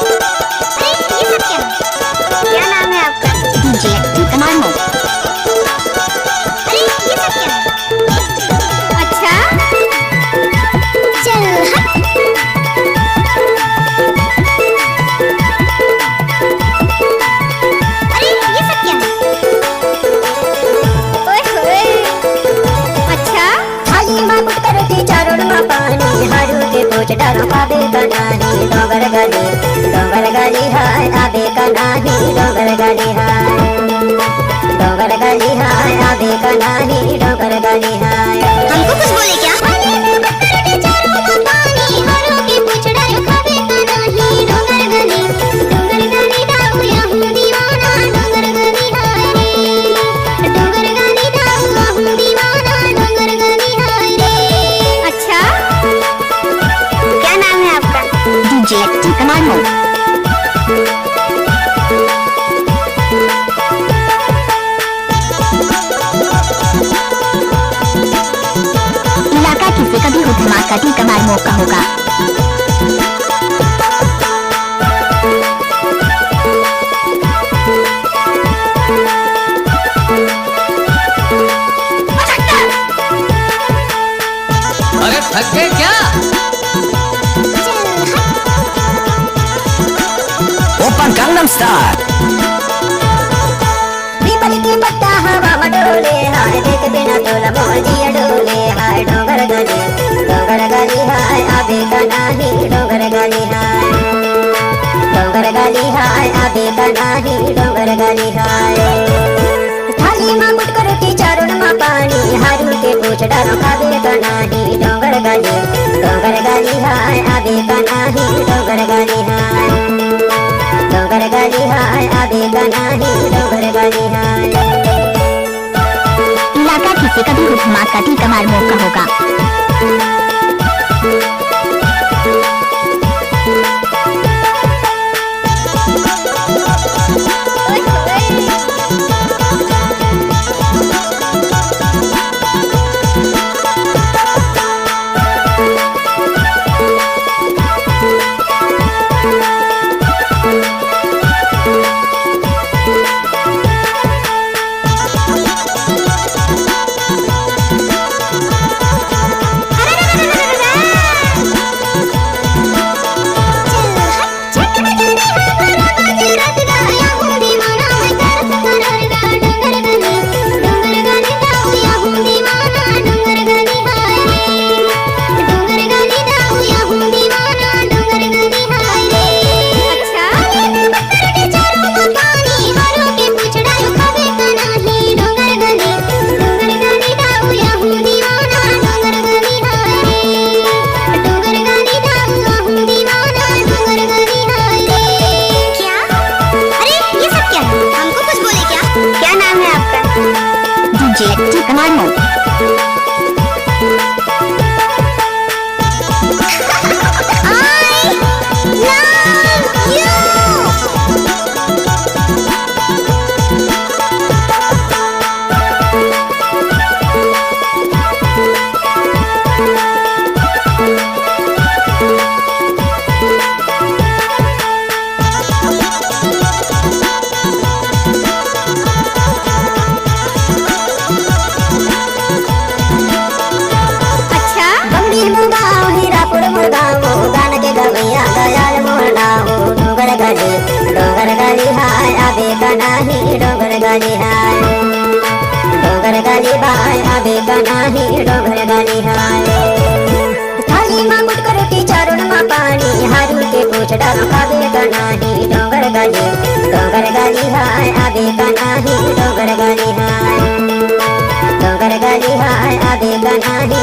अरे ये सब क्या नाम है आपका? DJ commando. अरे ये सब क्या? अच्छा चल हट। अरे ये सब क्या? ओए होए। अच्छा खाली माकुट करती चारों माँ पानी हारू के पूछ डालो आबे का नाही डोंगर गली हाय आबे का नाही डोंगर गली हाय आबे का नाही डोंगर गली हाय। हमको कुछ बोले क्या? अच्छा क्या नाम है आपका? DJ commando. इलाका किसे कभी हो धमाका की कमाल मौका होगा। अरे थक गए क्या? Open Gangnam style. पीपल की पत्ता हवा में डोले हाय देख बिना तोला मोर जिया डोले हाय डोंगर गली हाय आबे का नाही डोंगर गली हाय आबे का नाही डोंगर गली हाय। थाली माँ मुट करती चारों माँ पानी हारू के पूछ डालो आबे का नाही डोंगर गली हाय आबे का नाही डोंगर गली हाय आबे का नाही डोंगर गली हाय। इलाका किसे कभी हो धमाका की कमाल मौका होगा। ओए होए। DJ commando. डोंगर गली हाय आबे का नाही डोंगर गली हाय आबे का नाही डोंगर गली हाय। थाली माँ मुट करती चारों माँ पानी हारू के पूछ डालो आबे का नाही डोंगर गली हाय आबे का नाही डोंगर गली हाय आबे का नाही